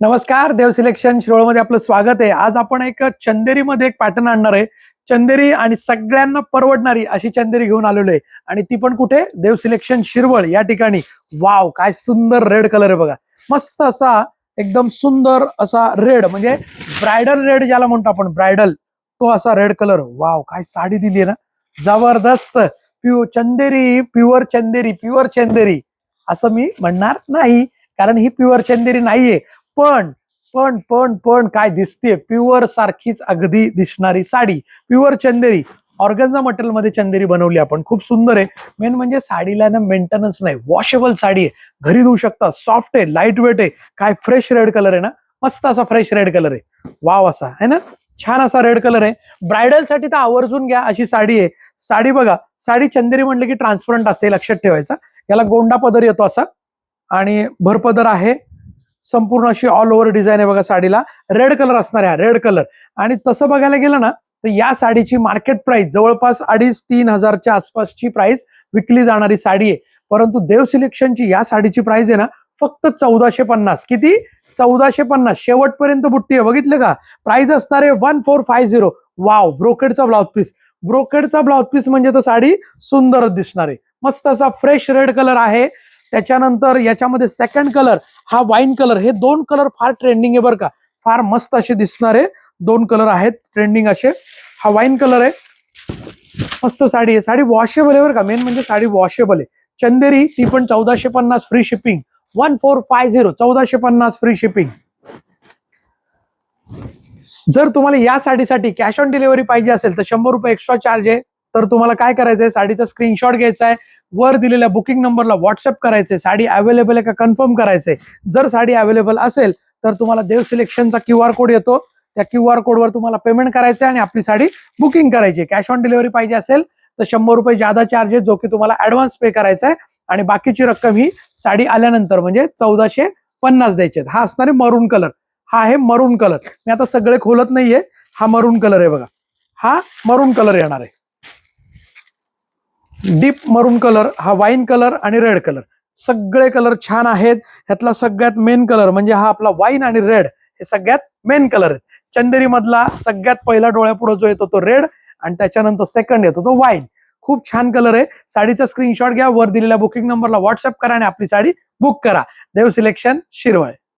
नमस्कार, देव सिलेक्शन शिरोळमध्ये आपलं स्वागत आहे. आज आपण एक चंदेरीमध्ये एक पॅटर्न आणणार आहे. चंदेरी आणि सगळ्यांना परवडणारी अशी चंदेरी घेऊन आलेलो आहे आणि ती पण कुठे, देव सिलेक्शन शिरवळ या ठिकाणी. वाव, काय सुंदर रेड कलर आहे बघा. मस्त असा एकदम सुंदर असा रेड, म्हणजे ब्रायडल रेड ज्याला म्हणतो आपण, ब्रायडल तो असा रेड कलर. वाव, काय साडी दिली आहे ना, जबरदस्त. चंदेरी प्युअर चंदेरी, प्युअर चंदेरी असं मी म्हणणार नाही, कारण ही प्युअर चंदेरी नाहीये. पण पण पण पण काय दिसते, प्युअर सारखीच अगदी दिसणारी साडी, प्युअर चंदेरी. ऑर्गन्झा मटेरियल मध्ये चंदेरी बनवली आपण, खूप सुंदर आहे. मेन म्हणजे साडीला ना मेंटेनन्स नाही, वॉशेबल साडी आहे, घरी धुवू शकता, सॉफ्ट आहे, लाईट वेट आहे. काय फ्रेश रेड कलर आहे ना, मस्त असा फ्रेश रेड कलर आहे. वाव असा आहे ना, छान असा रेड कलर आहे. ब्रायडल साठी तर आवर्जून घ्या अशी साडी आहे. साडी बघा, साडी चंदेरी म्हणलं की ट्रान्सपरंट असते, लक्षात ठेवायचं. याला गोंडा पदर येतो असा आणि भरपदर आहे. संपूर्ण अशी ऑल ओव्हर डिझाईन आहे बघा साडीला. रेड कलर असणार आहे, रेड कलर. आणि तसं बघायला गेलं ना, तर या साडीची मार्केट प्राइस जवळपास 2,500-3,000 हजारच्या आसपासची प्राइस विकली जाणारी साडी आहे. परंतु देव सिलेक्शनची या साडीची प्राइस आहे ना फक्त 1450. किती? 1450. शेवटपर्यंत बुट्टी आहे, बघितलं का? प्राइस असणार आहे 1450. वाव, ब्रोकेडचा ब्लाउज पीस. ब्रोकेडचा ब्लाउज पीस म्हणजे तर साडी सुंदरच दिसणार आहे. मस्त असा फ्रेश रेड कलर आहे. त्याच्यानंतर याच्यामध्ये सेकंड कलर हा वाईन कलर. हे दोन कलर फार ट्रेंडिंग आहे बरं का, फार मस्त असे दिसणारे दोन कलर आहेत ट्रेंडिंग असे. हा वाईन कलर आहे, मस्त साडी आहे. साडी वॉशेबल आहे बरं का, मेन म्हणजे साडी वॉशेबल आहे. चंदेरी ती पण 1450 फ्री शिपिंग. 1450, 1450 free shipping. जर तुम्हाला या साडीसाठी कॅश ऑन डिलिव्हरी पाहिजे असेल तर 100 रुपये एक्स्ट्रा चार्ज आहे. तर तुम्हाला काय करायचंय, साडीचा स्क्रीनशॉट घ्यायचा आहे, वर दिलेल्या बुकिंग नंबरला व्हॉट्सअप करायचंय, साडी अवेलेबल आहे का कन्फर्म करायचंय. जर साडी अवेलेबल असेल तर तुम्हाला देव सिलेक्शनचा QR कोड येतो, त्या QR कोडवर तुम्हाला पेमेंट करायचं आणि आपली साडी बुकिंग करायची. कॅश ऑन डिलिव्हरी पाहिजे असेल तर 100 रुपये जादा चार्ज आहे, जो की तुम्हाला ऍडव्हान्स पे करायचा आहे आणि बाकीची रक्कम ही साडी आल्यानंतर म्हणजे 1450 द्यायचे. हा असणार आहे मरून कलर. हा आहे मरून कलर. मी आता सगळे खोलत नाहीये. हा मरून कलर आहे बघा, हा मरून कलर येणार आहे. डीप मरून कलर, हा वाईन कलर आणि रेड कलर. सगळे कलर छान आहेत. ह्यातला सगळ्यात मेन कलर म्हणजे हा आपला वाईन आणि रेड, हे सगळ्यात मेन कलर आहेत. चंदेरी मधला सगळ्यात पहिला डोळ्यापुढे जो येतो तो रेड आणि त्याच्यानंतर सेकंड येतो तो वाईन. खूप छान कलर आहे. साडीचा स्क्रीनशॉट घ्या, वर दिलेल्या बुकिंग नंबरला व्हॉट्सअप करा आणि आपली साडी बुक करा. देव सिलेक्शन शिरवळ.